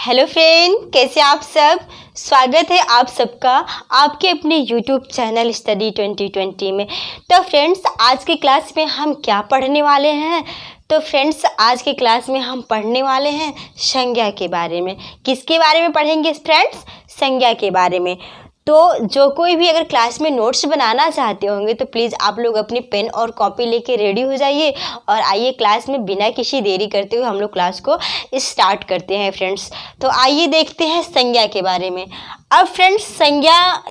Hello friend, कैसे आप सब। स्वागत है आप सबका आपके अपने यूट्यूब चैनल स्टडी 2020 में। तो फ्रेंड्स, आज की क्लास में हम क्या पढ़ने वाले हैं? तो फ्रेंड्स, आज की क्लास में हम पढ़ने वाले हैं संज्ञा के बारे में। किसके बारे में पढ़ेंगे फ्रेंड्स? संज्ञा के बारे में। तो जो कोई भी अगर क्लास में नोट्स बनाना चाहते होंगे तो प्लीज़ आप लोग अपनी पेन और कॉपी लेके रेडी हो जाइए और आइए क्लास में बिना किसी देरी करते हुए हम लोग क्लास को स्टार्ट करते हैं फ्रेंड्स। तो आइए देखते हैं संज्ञा के बारे में। अब फ्रेंड्स, संज्ञा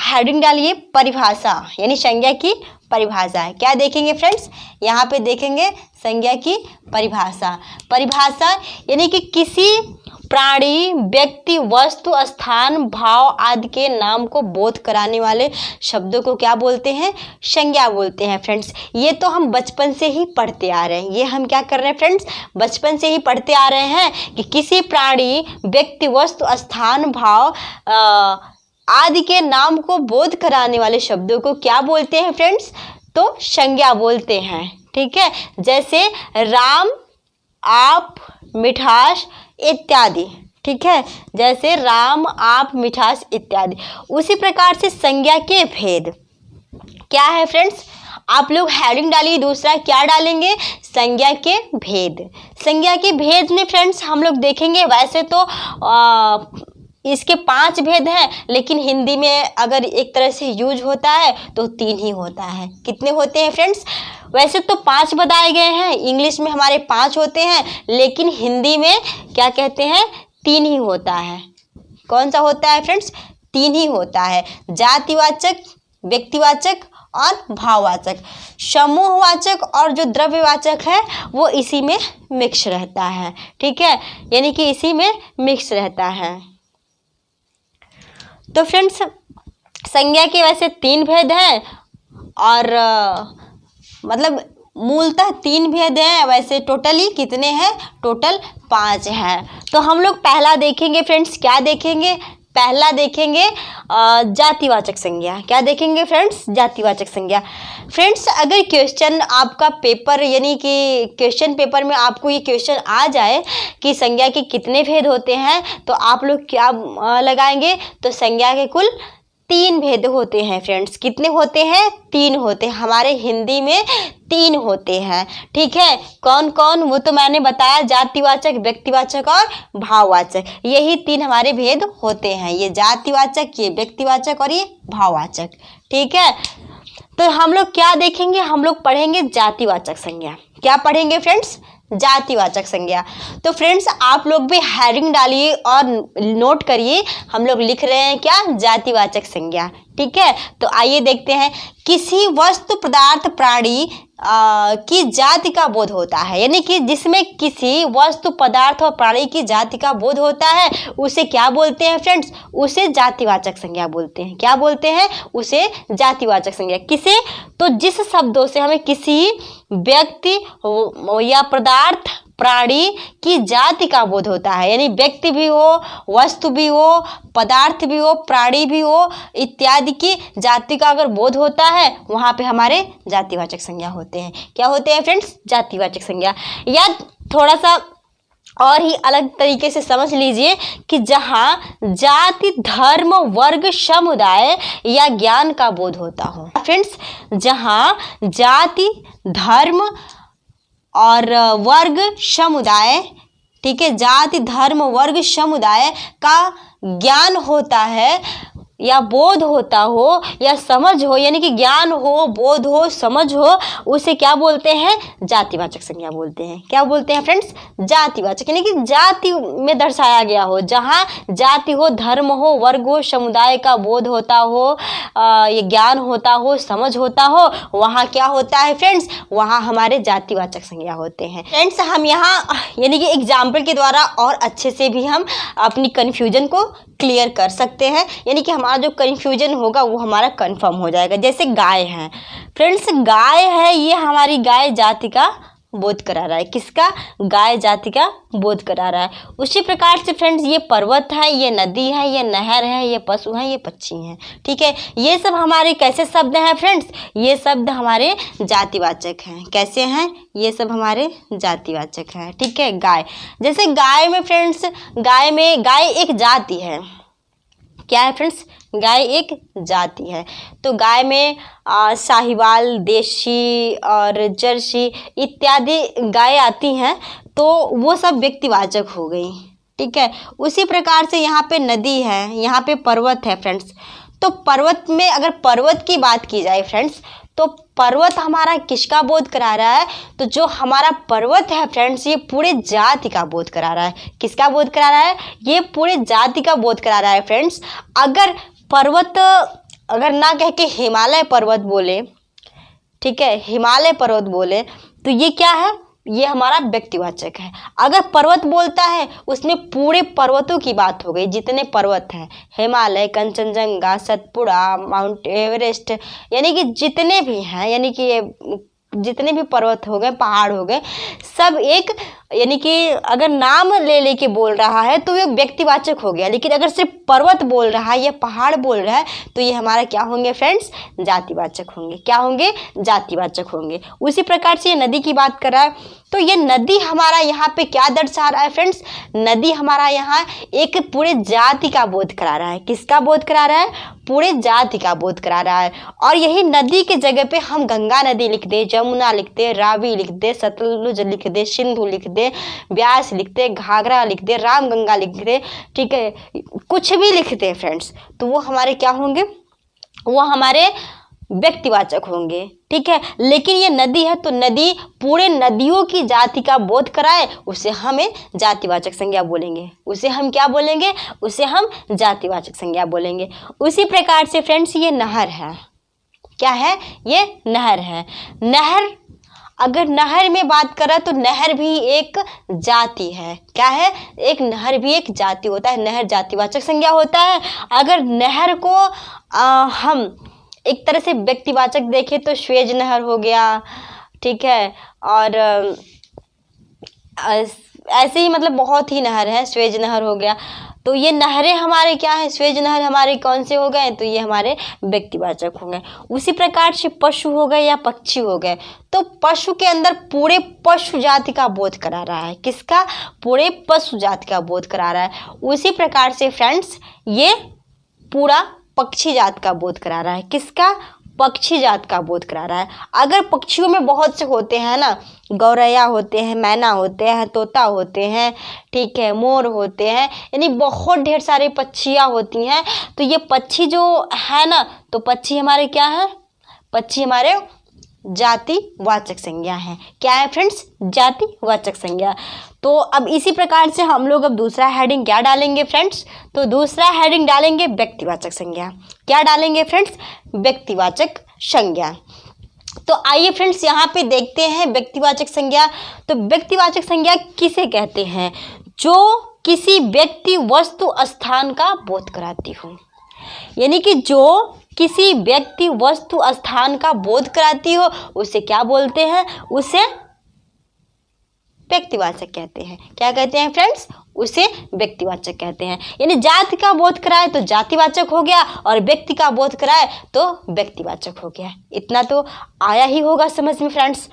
हेडिंग डालिए परिभाषा, यानी संज्ञा की परिभाषा है। क्या देखेंगे फ्रेंड्स? यहाँ पे देखेंगे संज्ञा की परिभाषा। परिभाषा यानी कि किसी प्राणी, व्यक्ति, वस्तु, स्थान, भाव आदि के नाम को बोध कराने वाले शब्दों को क्या बोलते हैं? संज्ञा बोलते हैं फ्रेंड्स। ये तो हम बचपन से ही पढ़ते आ रहे हैं। ये हम क्या कर रहे हैं फ्रेंड्स? बचपन से ही पढ़ते आ रहे हैं कि किसी प्राणी, व्यक्ति, वस्तु, स्थान, भाव आदि के नाम को बोध कराने वाले शब्दों को क्या बोलते हैं फ्रेंड्स? तो संज्ञा बोलते हैं। ठीक है, जैसे राम, आप, मिठास इत्यादि। ठीक है, जैसे राम, आप, मिठास इत्यादि। उसी प्रकार से संज्ञा के भेद क्या है फ्रेंड्स? आप लोग हेडिंग डालिए। दूसरा क्या डालेंगे? संज्ञा के भेद। संज्ञा के भेद में फ्रेंड्स हम लोग देखेंगे, वैसे तो इसके 5 भेद हैं, लेकिन हिंदी में अगर एक तरह से यूज होता है तो 3 ही होता है। कितने होते हैं फ्रेंड्स? वैसे तो 5 बताए गए हैं, इंग्लिश में हमारे 5 होते हैं, लेकिन हिंदी में क्या कहते हैं? 3 ही होता है। कौन सा होता है फ्रेंड्स? 3 ही होता है। जातिवाचक, व्यक्तिवाचक और भाववाचक। समूहवाचक और जो द्रव्यवाचक है वो इसी में मिक्स रहता है। ठीक है, यानी कि इसी में मिक्स रहता है। तो फ्रेंड्स, संज्ञा के वैसे 3 भेद हैं और मतलब मूलतः 3 भेद हैं, वैसे टोटली कितने हैं? टोटल 5 हैं। तो हम लोग पहला देखेंगे फ्रेंड्स। क्या देखेंगे? पहला देखेंगे जातिवाचक संज्ञा। क्या देखेंगे फ्रेंड्स? जातिवाचक संज्ञा। फ्रेंड्स, अगर क्वेश्चन आपका पेपर यानी कि क्वेश्चन पेपर में आपको ये क्वेश्चन आ जाए कि संज्ञा के कितने भेद होते हैं, तो आप लोग क्या लगाएंगे? तो संज्ञा के कुल 3 भेद होते हैं फ्रेंड्स। कितने होते हैं? 3 होते हैं। हमारे हिंदी में 3 होते हैं। ठीक है, कौन कौन? वो तो मैंने बताया, जातिवाचक, व्यक्तिवाचक और भाववाचक। यही 3 हमारे भेद होते हैं। ये जातिवाचक, ये व्यक्तिवाचक और ये भाववाचक। ठीक है, तो हम लोग क्या देखेंगे? हम लोग पढ़ेंगे जातिवाचक संज्ञा। क्या पढ़ेंगे फ्रेंड्स? जातिवाचक संज्ञा। तो फ्रेंड्स, आप लोग भी हेडिंग डालिए और नोट करिए। हम लोग लिख रहे हैं क्या? जातिवाचक संज्ञा। ठीक है, तो आइए देखते हैं। किसी वस्तु, पदार्थ, प्राणी की जाति का बोध होता है, यानी कि जिसमें किसी वस्तु, पदार्थ और प्राणी की जाति का बोध होता है, उसे क्या बोलते हैं फ्रेंड्स? उसे जातिवाचक संज्ञा बोलते हैं। क्या बोलते हैं? उसे जातिवाचक संज्ञा। किसे? तो जिस शब्दों से हमें किसी व्यक्ति या पदार्थ, प्राणी की जाति का बोध होता है, यानी व्यक्ति भी हो, वस्तु भी हो, पदार्थ भी हो, प्राणी भी हो, इत्यादि की जाति का अगर बोध होता है, वहाँ पे हमारे जातिवाचक संज्ञा होते हैं। क्या होते हैं फ्रेंड्स? जातिवाचक संज्ञा। या थोड़ा सा और ही अलग तरीके से समझ लीजिए कि जहाँ जाति, धर्म, वर्ग, समुदाय या ज्ञान का बोध होता हो। फ्रेंड्स, जहाँ जाति, धर्म और वर्ग, समुदाय, ठीक है, जाति, धर्म, वर्ग, समुदाय का ज्ञान होता है या बोध होता हो या समझ हो, यानी कि ज्ञान हो, बोध हो, समझ हो, उसे क्या बोलते हैं? जातिवाचक संज्ञा बोलते हैं। क्या बोलते हैं फ्रेंड्स? जातिवाचक, यानी कि जाति में दर्शाया गया हो। जहाँ जाति हो, धर्म हो, वर्ग हो, समुदाय का बोध होता हो, ये ज्ञान होता हो, समझ होता हो, वहाँ क्या होता है फ्रेंड्स? वहाँ हमारे जातिवाचक संज्ञा होते हैं। फ्रेंड्स, हम यहाँ यानी कि एग्जाम्पल के द्वारा और अच्छे से भी हम अपनी कन्फ्यूजन को क्लियर कर सकते हैं, यानी कि हमारा जो कन्फ्यूजन होगा वो हमारा कंफर्म हो जाएगा। जैसे गाय है फ्रेंड्स, गाय है, ये हमारी गाय जाति का बोध करा रहा है। किसका? गाय जाति का बोध करा रहा है। उसी प्रकार से फ्रेंड्स ये पर्वत है, ये नदी है, ये नहर है, ये पशु है, ये पक्षी हैं। ठीक है, ये सब हमारे कैसे शब्द हैं फ्रेंड्स? ये शब्द हमारे जातिवाचक हैं। कैसे हैं? ये सब हमारे जातिवाचक हैं। ठीक है, गाय, जैसे गाय में फ्रेंड्स, गाय एक जाति है। क्या है फ्रेंड्स? गाय एक जाति है। तो गाय में साहिवाल, देशी और जर्सी इत्यादि गाय आती हैं, तो वो सब व्यक्तिवाचक हो गई। ठीक है, उसी प्रकार से यहाँ पे नदी है, यहाँ पे पर्वत है फ्रेंड्स। तो पर्वत में अगर पर्वत की बात की जाए फ्रेंड्स, तो पर्वत हमारा किसका बोध करा रहा है? तो जो हमारा पर्वत है फ्रेंड्स, ये पूरे जाति का बोध करा रहा है। किसका बोध करा रहा है? ये पूरे जाति का बोध करा रहा है फ्रेंड्स। अगर पर्वत, अगर ना कह के हिमालय पर्वत बोले, ठीक है, हिमालय पर्वत बोले, तो ये क्या है? ये हमारा व्यक्तिवाचक है। अगर पर्वत बोलता है, उसमें पूरे पर्वतों की बात हो गई, जितने पर्वत हैं, हिमालय, कंचनजंगा, सतपुड़ा, माउंट एवरेस्ट, यानी कि जितने भी हैं, यानी कि ये जितने भी पर्वत हो गए, पहाड़ हो गए, सब एक, यानी कि अगर नाम ले लेके बोल रहा है तो ये व्यक्तिवाचक हो गया। लेकिन अगर सिर्फ पर्वत बोल रहा है या पहाड़ बोल रहा है, तो ये हमारा क्या होंगे फ्रेंड्स? जातिवाचक होंगे। क्या होंगे? जातिवाचक होंगे। उसी प्रकार से ये नदी की बात कर रहा है, तो ये नदी हमारा यहाँ पे क्या दर्शा रहा है फ्रेंड्स? नदी हमारा यहाँ एक पूरे जाति का बोध करा रहा है। किसका बोध करा रहा है? पूरे जाति का बोध करा रहा है। और यही नदी के जगह पे हम गंगा नदी लिख दे, जमुना लिख दे, रावी लिख दे, सतलुज लिख दे, सिंधु लिख दे, ब्यास लिख दे, घाघरा लिख दे, रामगंगा लिख दे, ठीक है, कुछ भी लिख दे फ्रेंड्स, तो वो हमारे क्या होंगे? वो हमारे व्यक्तिवाचक होंगे। ठीक है, लेकिन ये नदी है, तो नदी पूरे नदियों की जाति का बोध कराए, उसे हमें जातिवाचक संज्ञा बोलेंगे। उसे हम क्या बोलेंगे? उसे हम जातिवाचक संज्ञा बोलेंगे। उसी प्रकार से फ्रेंड्स ये नहर है। क्या है? ये नहर है। नहर, अगर नहर में बात करें तो नहर भी एक जाति है। क्या है? एक नहर भी एक जाति होता है। नहर जातिवाचक संज्ञा होता है। अगर नहर को हम एक तरह से व्यक्तिवाचक देखें तो स्वेज नहर हो गया, ठीक है, और ऐसे ही मतलब बहुत ही नहर है, स्वेज नहर हो गया। तो ये नहरें हमारे क्या है? स्वेज नहर हमारे कौन से हो गए? तो ये हमारे व्यक्तिवाचक हो गए। उसी प्रकार से पशु हो गए या पक्षी हो गए, तो पशु के अंदर पूरे पशु जाति का बोध करा रहा है। किसका? पूरे पशु जाति का बोध करा रहा है। उसी प्रकार से फ्रेंड्स ये पूरा पक्षी जात का बोध करा रहा है। किसका? पक्षी जात का बोध करा रहा है। अगर पक्षियों में बहुत से होते हैं ना, गौरैया होते हैं, मैना होते हैं, तोता होते हैं, ठीक है, मोर होते हैं, यानी बहुत ढेर सारे पक्षियाँ होती हैं। तो ये पक्षी जो है ना, तो पक्षी हमारे क्या है? पक्षी हमारे जातिवाचक संज्ञा है। क्या है फ्रेंड्स? जातिवाचक संज्ञा। तो अब इसी प्रकार से हम लोग अब दूसरा हेडिंग क्या डालेंगे फ्रेंड्स? तो दूसरा हेडिंग डालेंगे व्यक्तिवाचक संज्ञा। क्या डालेंगे फ्रेंड्स? व्यक्तिवाचक संज्ञा। तो आइए फ्रेंड्स यहाँ पे देखते हैं व्यक्तिवाचक संज्ञा। तो व्यक्तिवाचक संज्ञा किसे कहते हैं? जो किसी व्यक्ति, वस्तु, स्थान का बोध कराती हो। यानी कि जो किसी व्यक्ति, वस्तु, स्थान का बोध कराती हो, उसे क्या बोलते हैं? उसे व्यक्तिवाचक कहते हैं। क्या कहते हैं फ्रेंड्स? उसे व्यक्तिवाचक कहते हैं। यानी जाति का बोध कराए तो जातिवाचक हो गया, और व्यक्ति का बोध कराए तो व्यक्तिवाचक हो गया। इतना तो आया ही होगा समझ में फ्रेंड्स।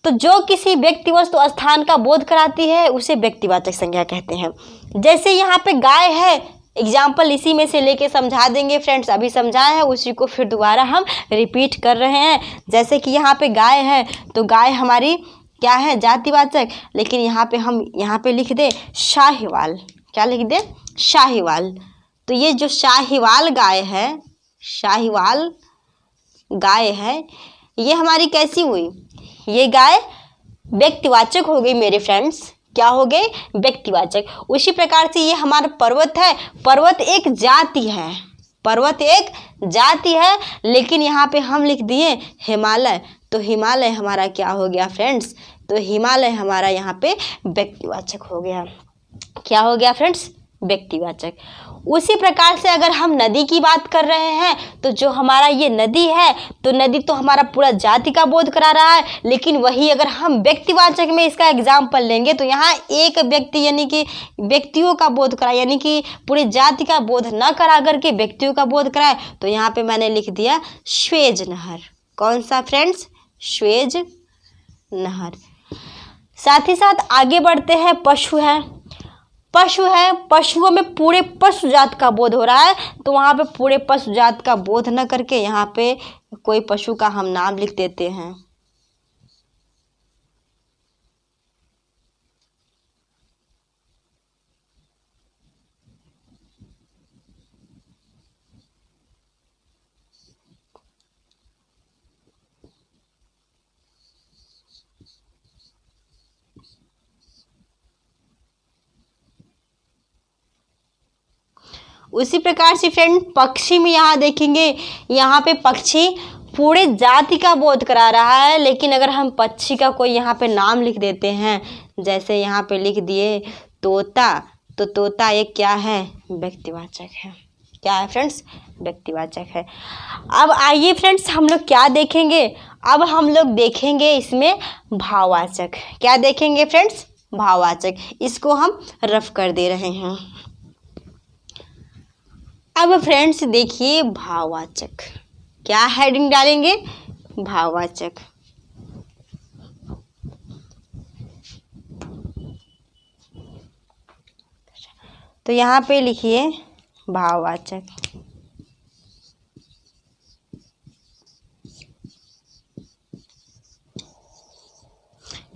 तो जो किसी व्यक्ति, वस्तु, स्थान का बोध कराती है, उसे व्यक्तिवाचक संज्ञा कहते हैं। जैसे यहाँ पे गाय है, एग्जाम्पल इसी में से लेके समझा देंगे फ्रेंड्स। अभी समझाए हैं, उसी को फिर दोबारा हम रिपीट कर रहे हैं। जैसे कि यहाँ पे गाय है, तो गाय हमारी क्या है? जातिवाचक। लेकिन यहाँ पे हम लिख दे शाहीवाल। क्या लिख दे? शाहीवाल। तो ये जो शाहीवाल गाय है, शाहीवाल गाय है, ये हमारी कैसी हुई? ये गाय व्यक्तिवाचक हो गई मेरे फ्रेंड्स। क्या हो गए? व्यक्तिवाचक। उसी प्रकार से ये हमारा पर्वत है। पर्वत एक जाति है। पर्वत एक जाति है, लेकिन यहाँ पे हम लिख दिए हिमालय। तो हिमालय हमारा क्या हो गया फ्रेंड्स? तो हिमालय हमारा यहाँ पे व्यक्तिवाचक हो गया। क्या हो गया फ्रेंड्स? व्यक्तिवाचक। उसी प्रकार से अगर हम नदी की बात कर रहे हैं तो जो हमारा ये नदी है, तो नदी तो हमारा पूरा जाति का बोध करा रहा है, लेकिन वही अगर हम व्यक्तिवाचक में इसका एग्जाम्पल लेंगे तो यहाँ एक व्यक्ति यानी कि व्यक्तियों का बोध करा, यानी कि पूरी जाति का बोध न करा करके व्यक्तियों का बोध कराए। तो यहाँ पे मैंने लिख दिया स्वेज नहर। कौन सा फ्रेंड्स? स्वेज नहर। साथ ही साथ आगे बढ़ते हैं, पशु है। पशु है, पशुओं में पूरे पशु जात का बोध हो रहा है, तो वहाँ पे पूरे पशु जात का बोध न करके यहाँ पे कोई पशु का हम नाम लिख देते हैं। उसी प्रकार से फ्रेंड पक्षी में यहाँ देखेंगे, यहाँ पे पक्षी पूरे जाति का बोध करा रहा है, लेकिन अगर हम पक्षी का कोई यहाँ पे नाम लिख देते हैं, जैसे यहाँ पे लिख दिए तोता, तो तोता एक क्या है? व्यक्तिवाचक है। क्या है फ्रेंड्स? व्यक्तिवाचक है। अब आइए फ्रेंड्स हम लोग क्या देखेंगे? अब हम लोग देखेंगे इसमें भाववाचक। क्या देखेंगे फ्रेंड्स? भाववाचक। इसको हम रफ कर दे रहे हैं। अब फ्रेंड्स देखिए भाववाचक, क्या हेडिंग डालेंगे? भाववाचक। तो यहाँ पे लिखिए भाववाचक।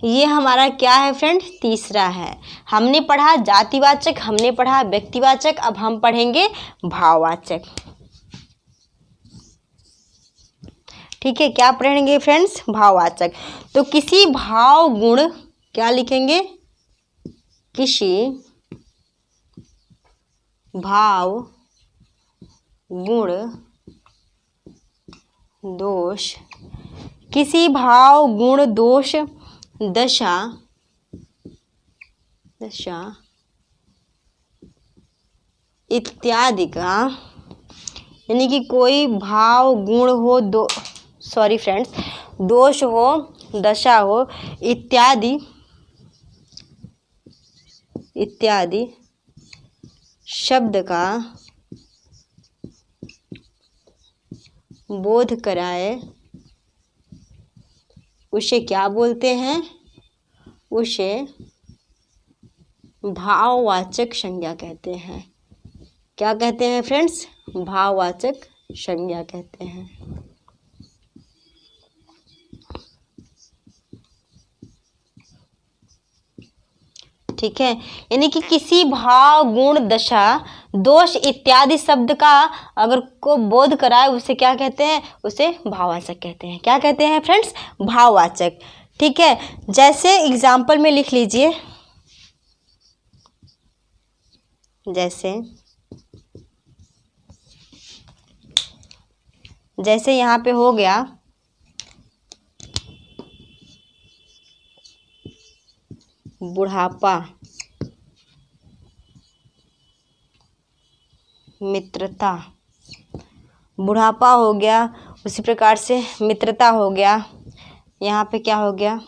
ये हमारा क्या है फ्रेंड? तीसरा है। हमने पढ़ा जातिवाचक, हमने पढ़ा व्यक्तिवाचक, अब हम पढ़ेंगे भाववाचक। ठीक है, क्या पढ़ेंगे फ्रेंड्स? भाववाचक। तो किसी भाव गुण, क्या लिखेंगे? किसी भाव गुण दोष, किसी भाव गुण दोष दशा इत्यादि का, यानी कि कोई भाव गुण हो, दोष हो, दशा हो, इत्यादि शब्द का बोध कराए, उसे क्या बोलते हैं? उसे भाववाचक संज्ञा कहते हैं। क्या कहते हैं फ्रेंड्स? भाववाचक संज्ञा कहते हैं। ठीक है, यानी कि किसी भाव गुण दशा दोष इत्यादि शब्द का अगर को बोध कराए उसे क्या कहते हैं? उसे भाववाचक कहते हैं। क्या कहते हैं फ्रेंड्स? भाववाचक। ठीक है, जैसे एग्जाम्पल में लिख लीजिए, जैसे यहाँ पे हो गया बुढ़ापा, मित्रता। बुढ़ापा हो गया, उसी प्रकार से मित्रता हो गया। यहाँ पे क्या हो गया?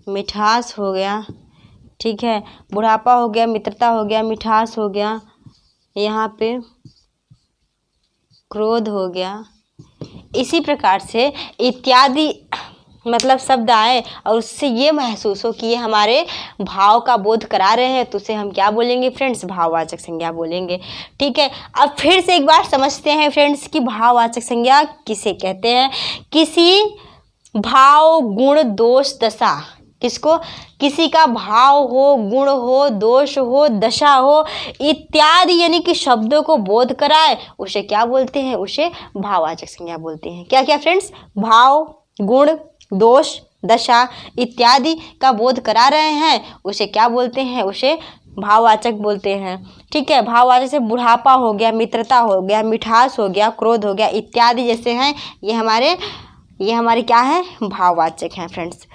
मिठास हो गया। ठीक है, बुढ़ापा हो गया, मित्रता हो गया, मिठास हो गया, यहाँ पे क्रोध हो गया। इसी प्रकार से इत्यादि मतलब शब्द आए और उससे ये महसूस हो कि ये हमारे भाव का बोध करा रहे हैं, तो उसे हम क्या बोलेंगे फ्रेंड्स? भाववाचक संज्ञा बोलेंगे। ठीक है, अब फिर से एक बार समझते हैं फ्रेंड्स कि भाववाचक संज्ञा किसे कहते हैं। किसी भाव गुण दोष दशा, किसको? किसी का भाव हो, गुण हो, दोष हो, दशा हो इत्यादि यानी कि शब्दों को बोध कराए, उसे क्या बोलते हैं? उसे भाववाचक संज्ञा बोलते हैं। क्या क्या फ्रेंड्स? भाव गुण दोष दशा इत्यादि का बोध करा रहे हैं, उसे क्या बोलते हैं? उसे भाववाचक बोलते हैं। ठीक है, भाववाचक से बुढ़ापा हो गया, मित्रता हो गया, मिठास हो गया, क्रोध हो गया इत्यादि जैसे हैं, ये हमारे क्या है? भाववाचक हैं फ्रेंड्स।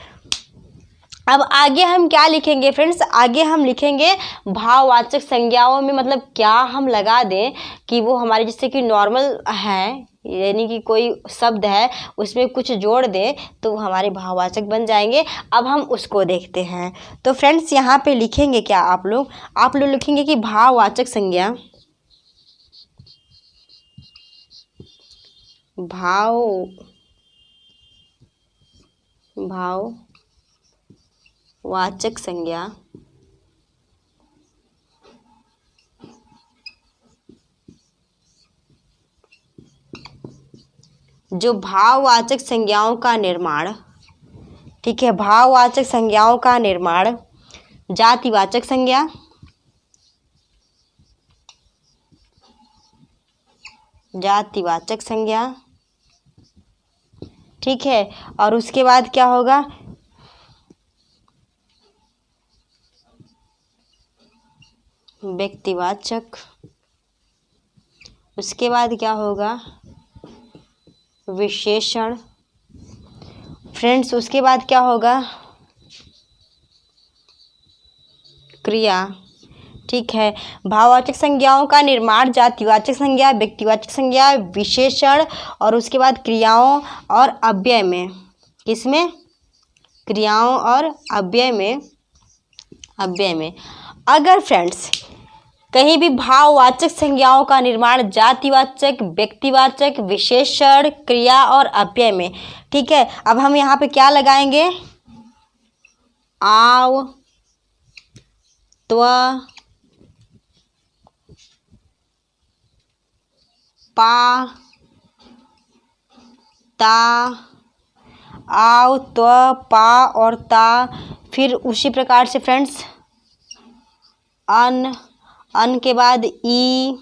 अब आगे हम क्या लिखेंगे फ्रेंड्स, आगे हम लिखेंगे भाववाचक संज्ञाओं में मतलब क्या हम लगा दें कि वो हमारे जैसे कि नॉर्मल है, यानी कि कोई शब्द है उसमें कुछ जोड़ दे तो वो हमारे भाववाचक बन जाएंगे। अब हम उसको देखते हैं। तो फ्रेंड्स यहाँ पे लिखेंगे क्या आप लोग लिखेंगे कि भाववाचक संज्ञा, भाववाचक संज्ञा जो भाववाचक संज्ञाओं का निर्माण, ठीक है, भाववाचक संज्ञाओं का निर्माण जातिवाचक संज्ञा, जातिवाचक संज्ञा, ठीक है, और उसके बाद क्या होगा, व्यक्तिवाचक, उसके बाद क्या होगा, विशेषण फ्रेंड्स, उसके बाद क्या होगा, क्रिया, ठीक है। भाववाचक संज्ञाओं का निर्माण जातिवाचक संज्ञा, व्यक्तिवाचक संज्ञा, विशेषण और उसके बाद क्रियाओं और अव्यय में, किसमें, क्रियाओं और अव्यय में, अगर फ्रेंड्स कहीं भी भाववाचक संज्ञाओं का निर्माण जातिवाचक, व्यक्तिवाचक, विशेषण, क्रिया और अव्यय में, ठीक है। अब हम यहाँ पे क्या लगाएंगे, आव, त्व, पा, ता, आव, त्व, पा और ता। फिर उसी प्रकार से फ्रेंड्स अन के बाद ई,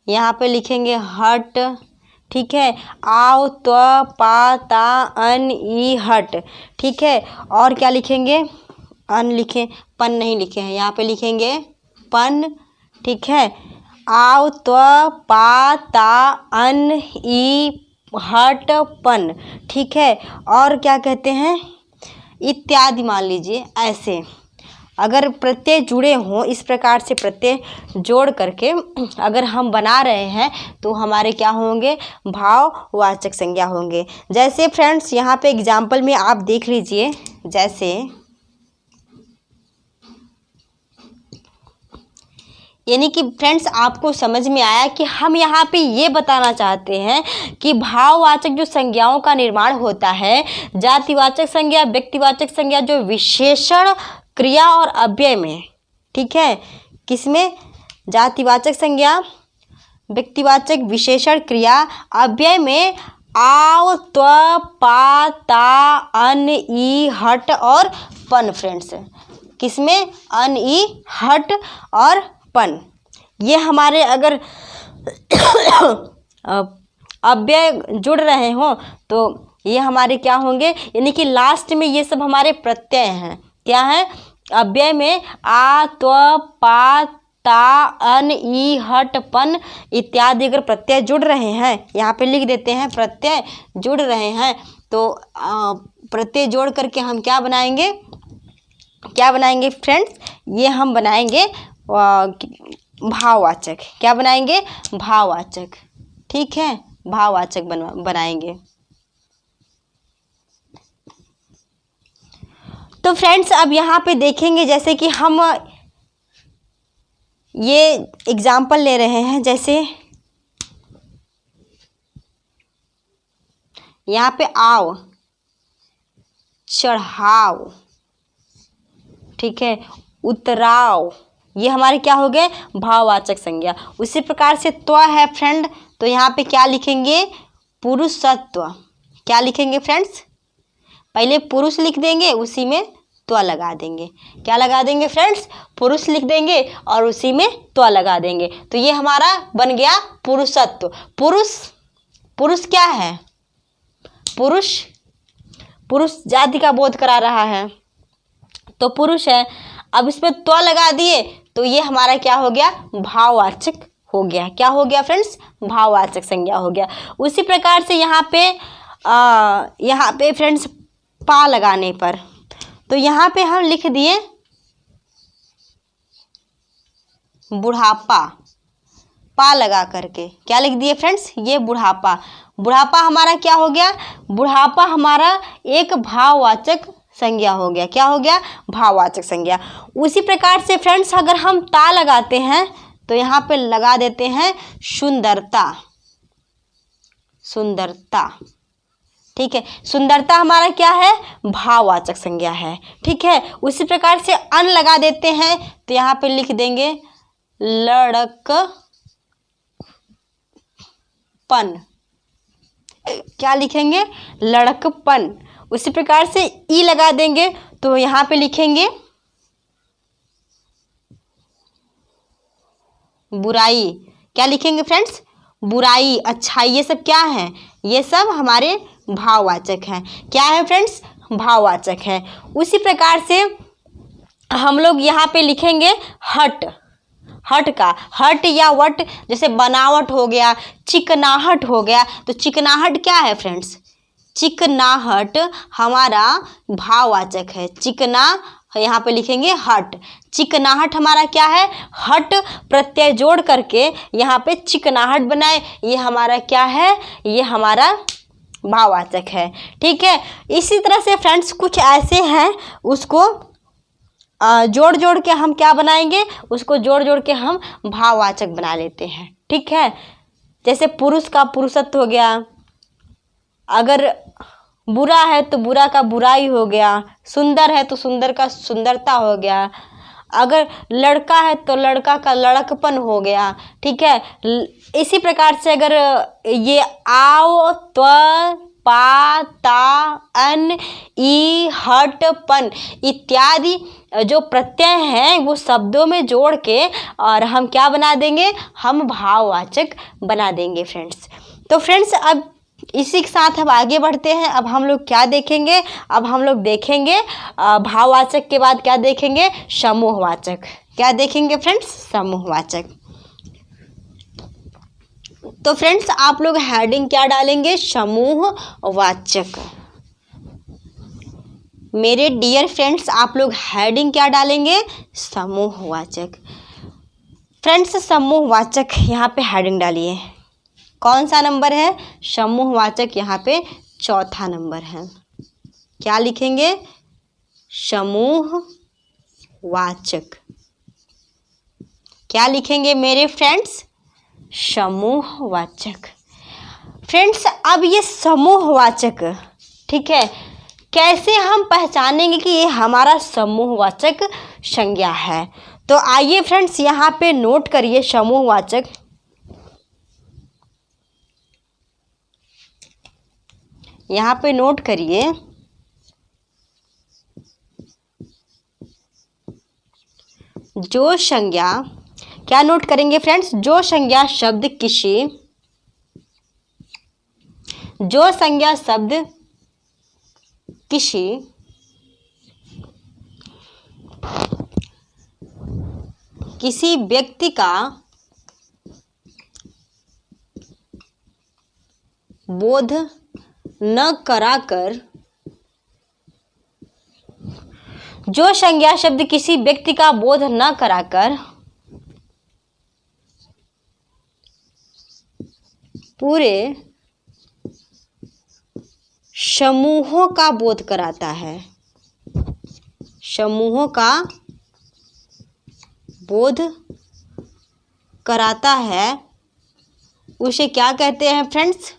यहाँ पे लिखेंगे हट, ठीक है, आव, त्व, पा, ता, अन, ई, हट, ठीक है। और क्या लिखेंगे, अन लिखें, पन नहीं लिखे हैं, यहाँ पे लिखेंगे पन, ठीक है, आव, त्व, पा, ता, अन, ई, हट, पन, ठीक है। और क्या कहते हैं, इत्यादि मान लीजिए। ऐसे अगर प्रत्यय जुड़े हों, इस प्रकार से प्रत्यय जोड़ करके अगर हम बना रहे हैं तो हमारे क्या होंगे, भाववाचक संज्ञा होंगे। जैसे फ्रेंड्स यहाँ पे एग्जाम्पल में आप देख लीजिए, जैसे यानी कि फ्रेंड्स आपको समझ में आया कि हम यहाँ पे ये बताना चाहते हैं कि भाववाचक जो संज्ञाओं का निर्माण होता है, जातिवाचक संज्ञा, व्यक्तिवाचक संज्ञा, जो विशेषण, क्रिया और अव्यय में, ठीक है, किसमें, जातिवाचक संज्ञा, व्यक्तिवाचक, विशेषण, क्रिया, अव्यय में आव, त्व, पा, ता, अन, ई, हट और पन फ्रेंड्स, किसमें, अन, ई, हट और पन। ये हमारे अगर अव्यय जुड़ रहे हों तो ये हमारे क्या होंगे, यानी कि लास्ट में ये सब हमारे प्रत्यय हैं। क्या है, अव्यय में आ, त्व, पा, ता, अन, ई, हट, पन इत्यादि अगर प्रत्यय जुड़ रहे हैं, यहाँ पे लिख देते हैं प्रत्यय जुड़ रहे हैं, तो प्रत्यय जोड़ करके हम क्या बनाएंगे, फ्रेंड्स, ये हम बनाएंगे भाववाचक। क्या बनाएंगे, भाववाचक, ठीक है, भाववाचक बनाएंगे। तो फ्रेंड्स अब यहाँ पे देखेंगे, जैसे कि हम ये एग्जाम्पल ले रहे हैं, जैसे यहाँ पे आओ, चढ़ाओ, ठीक है, उतराओ, ये हमारे क्या हो गए, भाववाचक संज्ञा। उसी प्रकार से त्व है फ्रेंड, तो यहाँ पे क्या लिखेंगे, पुरुषत्व। क्या लिखेंगे फ्रेंड्स, पहले पुरुष लिख देंगे, उसी में त्व लगा देंगे। क्या लगा देंगे फ्रेंड्स, पुरुष लिख देंगे और उसी में त्व लगा देंगे, तो ये हमारा बन गया पुरुषत्व। पुरुष क्या है, पुरुष जाति का बोध करा रहा है, तो पुरुष है। अब इसमें त्व लगा दिए तो ये हमारा क्या हो गया, भाववाचक हो गया। क्या हो गया फ्रेंड्स, भाववाचक संज्ञा हो गया। उसी प्रकार से यहाँ पे फ्रेंड्स पा लगाने पर, तो यहाँ पे हम लिख दिए बुढ़ापा, पा लगा करके। क्या लिख दिए फ्रेंड्स? ये बुढ़ापा। बुढ़ापा हमारा क्या हो गया? बुढ़ापा हमारा एक भाववाचक संज्ञा हो गया। क्या हो गया? भाववाचक संज्ञा। उसी प्रकार से फ्रेंड्स अगर हम ता लगाते हैं तो यहाँ पे लगा देते हैं सुंदरता, सुंदरता। ठीक है, सुंदरता हमारा क्या है? भाववाचक संज्ञा है। ठीक है, उसी प्रकार से अन लगा देते हैं तो यहाँ पे लिख देंगे लड़कपन। क्या लिखेंगे? लड़कपन। उसी प्रकार से ई लगा देंगे तो यहाँ पे लिखेंगे बुराई। क्या लिखेंगे फ्रेंड्स? बुराई, अच्छाई। ये सब क्या है? ये सब हमारे भाववाचक हैं। क्या है फ्रेंड्स? भाववाचक है। उसी प्रकार से हम लोग यहाँ पे लिखेंगे हट। हट का हट या वट, जैसे बनावट हो गया, चिकनाहट हो गया। तो चिकनाहट क्या है फ्रेंड्स? चिकनाहट हमारा भाववाचक है। चिकना यहाँ पे लिखेंगे हट। चिकनाहट हमारा क्या है? हट प्रत्यय जोड़ करके यहाँ पे चिकनाहट बनाए। ये हमारा क्या है? ये हमारा भाववाचक है। ठीक है, इसी तरह से फ्रेंड्स कुछ ऐसे हैं, उसको जोड़ जोड़ के हम क्या बनाएंगे? उसको जोड़ जोड़ के हम भाववाचक बना लेते हैं। ठीक है, जैसे पुरुष का पुरुषत्व हो गया, अगर बुरा है तो बुरा का बुराई हो गया, सुंदर है तो सुंदर का सुंदरता हो गया, अगर लड़का है तो लड़का का लड़कपन हो गया। ठीक है, इसी प्रकार से अगर ये आओ, त्व, पा, ता, अन, ई, हट, पन इत्यादि जो प्रत्यय हैं वो शब्दों में जोड़ के और हम क्या बना देंगे? हम भाववाचक बना देंगे फ्रेंड्स। तो फ्रेंड्स अब इसी के साथ अब आगे बढ़ते हैं। अब हम लोग क्या देखेंगे? अब हम लोग देखेंगे भाववाचक के बाद क्या देखेंगे? समूहवाचक। क्या देखेंगे फ्रेंड्स? समूहवाचक। तो फ्रेंड्स आप लोग हेडिंग क्या डालेंगे? समूहवाचक। मेरे डियर फ्रेंड्स आप लोग हेडिंग क्या डालेंगे? समूहवाचक। फ्रेंड्स समूहवाचक यहाँ पे हेडिंग डालिए। कौन सा नंबर है? समूहवाचक यहाँ पे चौथा नंबर है। क्या लिखेंगे? समूहवाचक। क्या लिखेंगे मेरे फ्रेंड्स? समूहवाचक। फ्रेंड्स अब ये समूहवाचक, ठीक है, कैसे हम पहचानेंगे कि ये हमारा समूहवाचक संज्ञा है? तो आइए फ्रेंड्स यहाँ पे नोट करिए समूहवाचक। यहाँ पे नोट करिए जो संज्ञा, क्या नोट करेंगे फ्रेंड्स? जो संज्ञा शब्द किसी, जो संज्ञा शब्द किसी किसी व्यक्ति का बोध न कराकर, जो संज्ञा शब्द किसी व्यक्ति का बोध न कराकर पूरे समूहों का बोध कराता है, समूहों का बोध कराता है, उसे क्या कहते हैं फ्रेंड्स?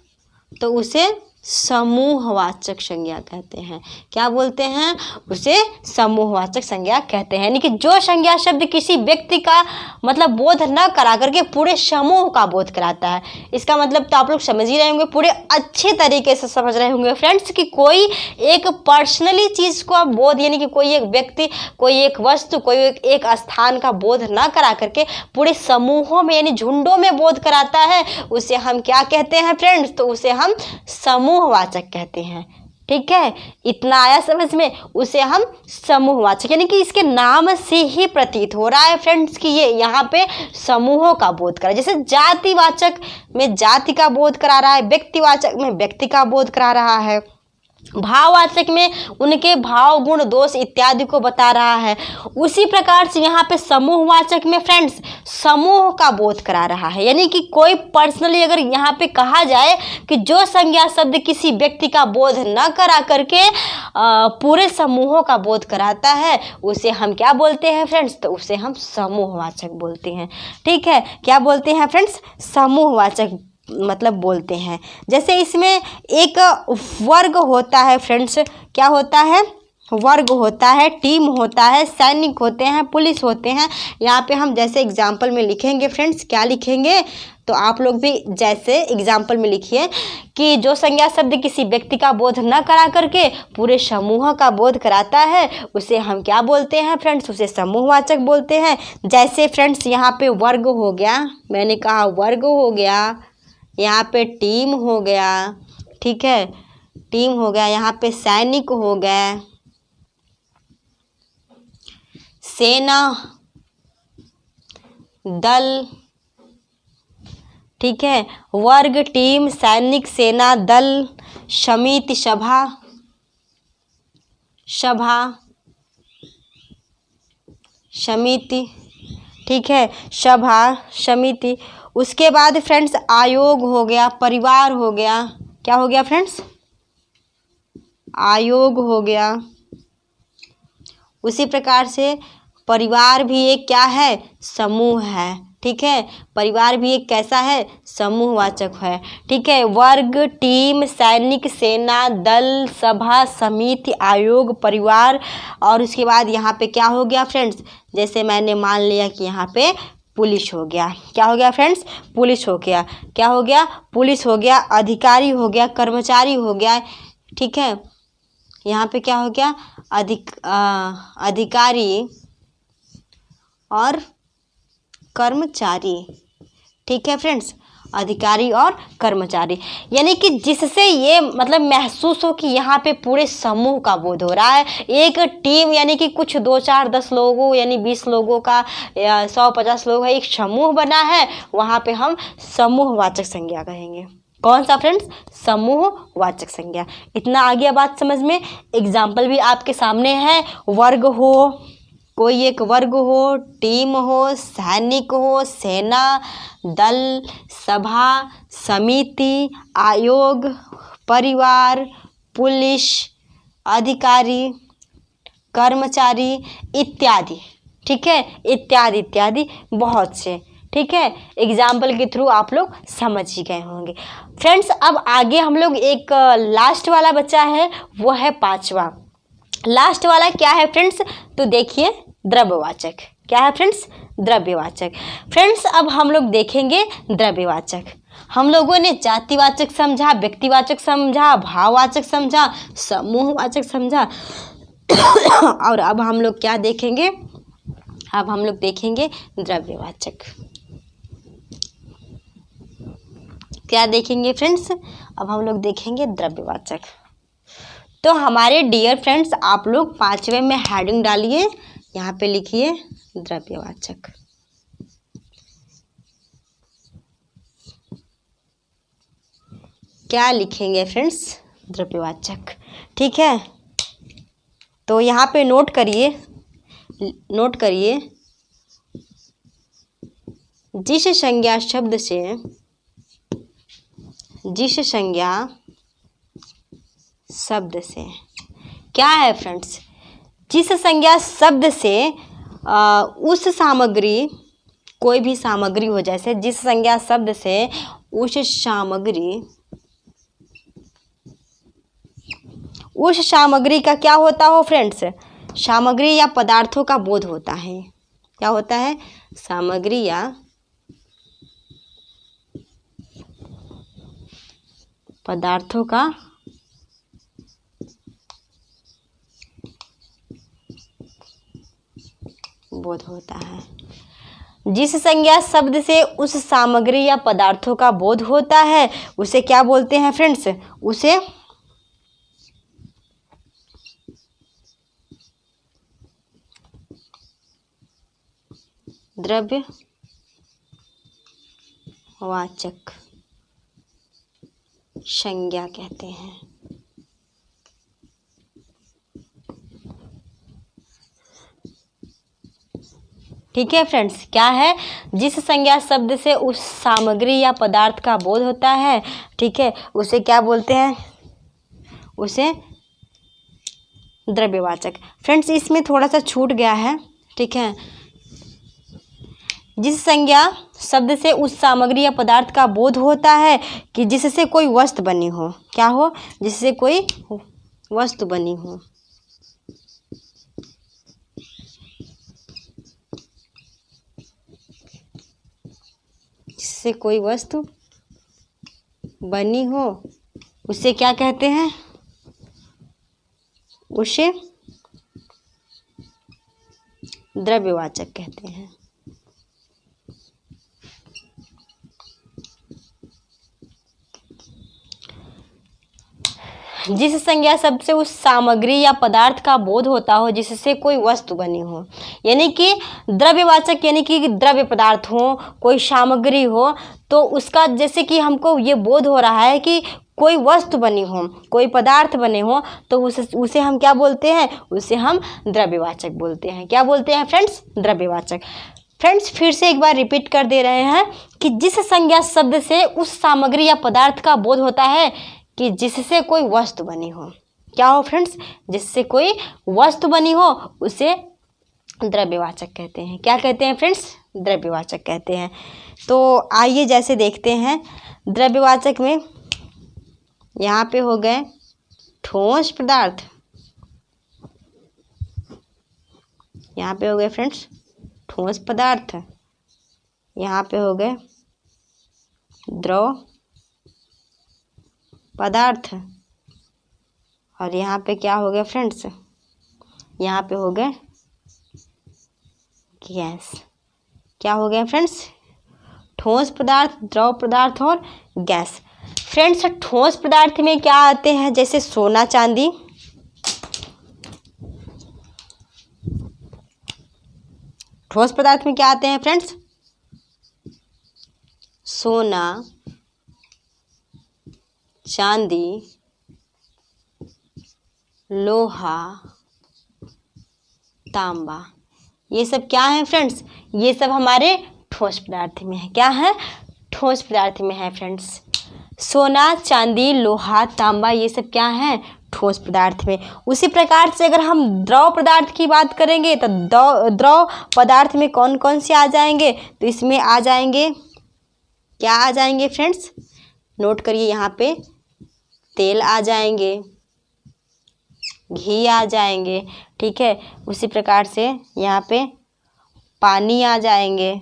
तो उसे समूहवाचक संज्ञा कहते हैं। क्या बोलते हैं? उसे समूहवाचक संज्ञा कहते हैं। यानी कि जो संज्ञा शब्द किसी व्यक्ति का मतलब बोध न करा करके पूरे समूह का बोध कराता है। इसका मतलब तो आप लोग समझ ही रहे होंगे, पूरे अच्छे तरीके से समझ रहे होंगे फ्रेंड्स कि कोई एक पर्सनली चीज़ को बोध, यानी कि कोई एक व्यक्ति, कोई एक वस्तु, कोई एक स्थान का बोध न करा करके पूरे समूहों में यानी झुंडों में बोध कराता है, उसे हम क्या कहते हैं फ्रेंड्स? तो उसे हम समूहवाचक कहते हैं। ठीक है, इतना आया समझ में? उसे हम समूहवाचक, यानी कि इसके नाम से ही प्रतीत हो रहा है फ्रेंड्स कि ये यहाँ पे समूहों का बोध करा। जैसे जातिवाचक में जाति का बोध करा रहा है, व्यक्तिवाचक में व्यक्ति का बोध करा रहा है। भाववाचक में उनके भाव, गुण, दोष इत्यादि को बता रहा है। उसी प्रकार से यहाँ पे समूहवाचक में फ्रेंड्स समूह का बोध करा रहा है। यानी कि कोई पर्सनली अगर यहाँ पे कहा जाए कि जो संज्ञा शब्द किसी व्यक्ति का बोध न करा करके पूरे समूहों का बोध कराता है, उसे हम क्या बोलते हैं फ्रेंड्स? तो उसे हम समूहवाचक बोलते हैं। ठीक है, क्या बोलते हैं फ्रेंड्स? समूहवाचक मतलब बोलते हैं। जैसे इसमें एक वर्ग होता है फ्रेंड्स, क्या होता है? वर्ग होता है, टीम होता है, सैनिक होते हैं, पुलिस होते हैं। यहाँ पे हम जैसे एग्जाम्पल में लिखेंगे फ्रेंड्स, क्या लिखेंगे? तो आप लोग भी जैसे एग्जाम्पल में लिखिए कि जो संज्ञा शब्द किसी व्यक्ति का बोध न करा करके पूरे समूह का बोध कराता है, उसे हम क्या बोलते हैं फ्रेंड्स? उसे समूहवाचक बोलते हैं। जैसे फ्रेंड्स यहाँ पे वर्ग हो गया, मैंने कहा वर्ग हो गया, यहाँ पे टीम हो गया, ठीक है, टीम हो गया, यहाँ पे सैनिक हो गए, सेना, दल, ठीक है, वर्ग, टीम, सैनिक, सेना, दल, समिति, सभा, सभा, समिति, ठीक है, सभा, समिति। उसके बाद फ्रेंड्स आयोग हो गया, परिवार हो गया, क्या हो गया फ्रेंड्स? आयोग हो गया। उसी प्रकार से परिवार भी एक क्या है? समूह है। ठीक है, परिवार भी एक कैसा है? समूहवाचक है। ठीक है, वर्ग, टीम, सैनिक, सेना, दल, सभा, समिति, आयोग, परिवार। और उसके बाद यहाँ पे क्या हो गया फ्रेंड्स? जैसे मैंने मान लिया कि यहाँ पे पुलिस हो गया। क्या हो गया फ्रेंड्स? पुलिस हो गया। क्या हो गया? पुलिस हो गया, अधिकारी हो गया, कर्मचारी हो गया। ठीक है, यहाँ पे क्या हो गया? अधिकारी और कर्मचारी। ठीक है फ्रेंड्स, अधिकारी और कर्मचारी, यानी कि जिससे ये मतलब महसूस हो कि यहाँ पे पूरे समूह का बोध हो रहा है। एक टीम यानी कि कुछ 2, 4, 10 लोगों यानी 20 लोगों का या 150 लोग है, एक समूह बना है, वहाँ पे हम समूहवाचक संज्ञा कहेंगे। कौन सा फ्रेंड्स? समूहवाचक संज्ञा। इतना आ गया बात समझ में? एग्जाम्पल भी आपके सामने है। वर्ग हो, कोई एक वर्ग हो, टीम हो, सैनिक हो, सेना, दल, सभा, समिति, आयोग, परिवार, पुलिस, अधिकारी, कर्मचारी इत्यादि। ठीक है, इत्यादि इत्यादि बहुत से। ठीक है, एग्जाम्पल के थ्रू आप लोग समझ ही गए होंगे फ्रेंड्स। अब आगे हम लोग एक लास्ट वाला बचा है, वो है 5वां। लास्ट वाला क्या है फ्रेंड्स? तो देखिए, द्रव्यवाचक। क्या है फ्रेंड्स? द्रव्यवाचक। फ्रेंड्स अब हम लोग देखेंगे द्रव्यवाचक। हम लोगों ने जातिवाचक समझा, व्यक्तिवाचक समझा, भाववाचक समझा, समूहवाचक समझा और अब हम लोग क्या देखेंगे? अब हम लोग देखेंगे द्रव्यवाचक। क्या देखेंगे फ्रेंड्स? अब हम लोग देखेंगे द्रव्यवाचक। तो हमारे डियर फ्रेंड्स, आप लोग 5वें में हेडिंग डालिए, यहाँ पे लिखिए द्रव्यवाचक। क्या लिखेंगे फ्रेंड्स? द्रव्यवाचक। ठीक है, तो यहाँ पे नोट करिए, नोट करिए, जिस संज्ञा शब्द से, जिस संज्ञा शब्द से, क्या है फ्रेंड्स? जिस संज्ञा शब्द से उस सामग्री, कोई भी सामग्री हो, जैसे जिस संज्ञा शब्द से उस सामग्री का क्या होता हो फ्रेंड्स? सामग्री या पदार्थों का बोध होता है। क्या होता है? सामग्री या पदार्थों का बोध होता है। जिस संज्ञा शब्द से उस सामग्री या पदार्थों का बोध होता है, उसे क्या बोलते हैं फ्रेंड्स? उसे द्रव्यवाचक संज्ञा कहते हैं। ठीक है फ्रेंड्स, क्या है, जिस संज्ञा शब्द से उस सामग्री या पदार्थ का बोध होता है, ठीक है, उसे क्या बोलते हैं, उसे द्रव्यवाचक। फ्रेंड्स इसमें थोड़ा सा छूट गया है, ठीक है, जिस संज्ञा शब्द से उस सामग्री या पदार्थ का बोध होता है कि जिससे कोई वस्तु बनी हो, क्या हो, जिससे कोई वस्तु बनी हो, जिससे कोई वस्तु बनी हो, उसे क्या कहते हैं, उसे द्रव्यवाचक कहते हैं। जिस संज्ञा शब्द से उस सामग्री या पदार्थ का बोध होता हो जिससे कोई वस्तु बनी हो, यानी कि द्रव्यवाचक यानी कि द्रव्य पदार्थ हो, कोई सामग्री हो, तो उसका जैसे कि हमको ये बोध हो रहा है कि कोई वस्तु बनी हो, कोई पदार्थ बने हो, तो उसे हम क्या बोलते हैं, उसे हम द्रव्यवाचक बोलते हैं। क्या बोलते हैं फ्रेंड्स, द्रव्यवाचक। फ्रेंड्स फिर से एक बार रिपीट कर दे रहे हैं कि जिस संज्ञा शब्द से उस सामग्री या पदार्थ का बोध होता है कि जिससे कोई वस्तु बनी हो, क्या हो फ्रेंड्स, जिससे कोई वस्तु बनी हो, उसे द्रव्यवाचक कहते हैं। क्या कहते हैं फ्रेंड्स, द्रव्यवाचक कहते हैं। तो आइए जैसे देखते हैं द्रव्यवाचक में, यहाँ पे हो गए ठोस पदार्थ, यहाँ पे हो गए फ्रेंड्स ठोस पदार्थ, यहाँ पे हो गए द्रव पदार्थ, और यहाँ पे क्या हो गया फ्रेंड्स, यहाँ पे हो गए गैस। क्या हो गया फ्रेंड्स, ठोस पदार्थ, द्रव पदार्थ और गैस। फ्रेंड्स ठोस पदार्थ में क्या आते हैं, जैसे सोना चांदी, ठोस पदार्थ में क्या आते हैं फ्रेंड्स, सोना, चांदी, लोहा, तांबा, ये सब क्या है फ्रेंड्स, ये सब हमारे ठोस पदार्थ में है। क्या है, ठोस पदार्थ में है फ्रेंड्स। सोना, चांदी, लोहा, तांबा, ये सब क्या है, ठोस पदार्थ में। उसी प्रकार से अगर हम द्रव पदार्थ की बात करेंगे तो द्रव पदार्थ में कौन कौन से आ जाएंगे, तो इसमें आ जाएंगे, क्या आ जाएंगे फ्रेंड्स, नोट करिए, यहाँ पे तेल आ जाएंगे, घी आ जाएंगे, ठीक है। उसी प्रकार से यहाँ पे पानी आ जाएंगे,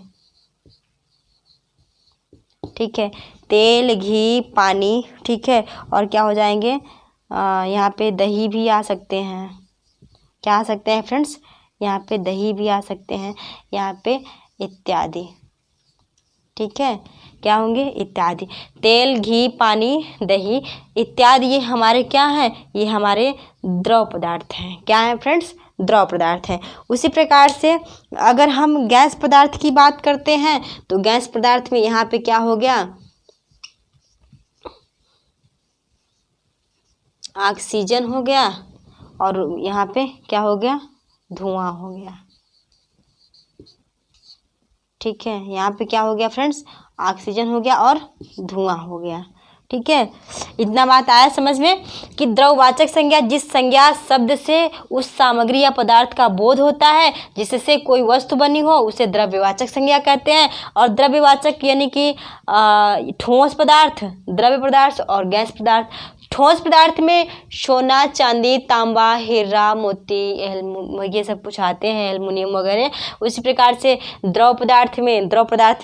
ठीक है, तेल, घी, पानी, ठीक है, और क्या हो जाएंगे, यहाँ पे दही भी आ सकते हैं। क्या आ सकते हैं फ्रेंड्स, यहाँ पे दही भी आ सकते हैं, यहाँ पे इत्यादि, ठीक है, क्या होंगे, इत्यादि। तेल, घी, पानी, दही इत्यादि ये हमारे क्या हैं, ये हमारे द्रव पदार्थ हैं। क्या है फ्रेंड्स, द्रव पदार्थ हैं। उसी प्रकार से अगर हम गैस पदार्थ की बात करते हैं तो गैस पदार्थ में यहाँ पे क्या हो गया, ऑक्सीजन हो गया, और यहाँ पे क्या हो गया, धुआं हो गया, ठीक है। यहाँ पे क्या हो गया फ्रेंड्स, ऑक्सीजन हो गया और धुआं हो गया, ठीक है। इतना बात आया समझ में कि द्रववाचक संज्ञा जिस संज्ञा शब्द से उस सामग्री या पदार्थ का बोध होता है जिससे कोई वस्तु बनी हो उसे द्रव्यवाचक संज्ञा कहते हैं। और द्रव्यवाचक यानी कि ठोस पदार्थ, द्रव्य पदार्थ और गैस पदार्थ। ठोस पदार्थ में सोना, चांदी, तांबा, हीरा, मोती, ये सब कुछ आते हैं, एल्युमिनियम वगैरह। उसी प्रकार से द्रव पदार्थ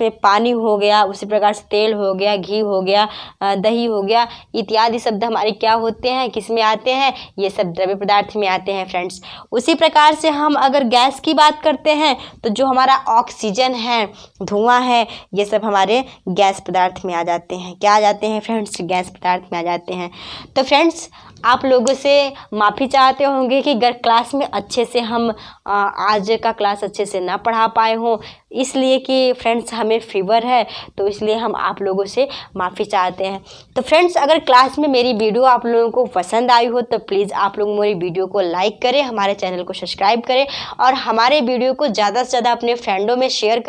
में पानी हो गया, उसी प्रकार से तेल हो गया, घी हो गया, दही हो गया, इत्यादि शब्द हमारे क्या होते हैं, किस में आते हैं, ये सब द्रव्य पदार्थ में आते हैं फ्रेंड्स। उसी प्रकार से हम अगर गैस की बात करते हैं तो जो हमारा ऑक्सीजन है, धुआं है, ये सब हमारे गैस पदार्थ में आ जाते हैं। क्या आ जाते हैं फ्रेंड्स, गैस पदार्थ में आ जाते हैं। तो फ्रेंड्स, आप लोगों से माफ़ी चाहते होंगे कि अगर क्लास में अच्छे से हम आज का क्लास अच्छे से ना पढ़ा पाए हों, इसलिए कि फ्रेंड्स हमें फीवर है, तो इसलिए हम आप लोगों से माफ़ी चाहते हैं। तो फ्रेंड्स, अगर क्लास में मेरी वीडियो आप लोगों को पसंद आई हो तो प्लीज़ आप लोग मेरी वीडियो को लाइक करें, हमारे चैनल को सब्सक्राइब करें और हमारे वीडियो को ज़्यादा से ज़्यादा अपने फ्रेंडों में शेयर करें।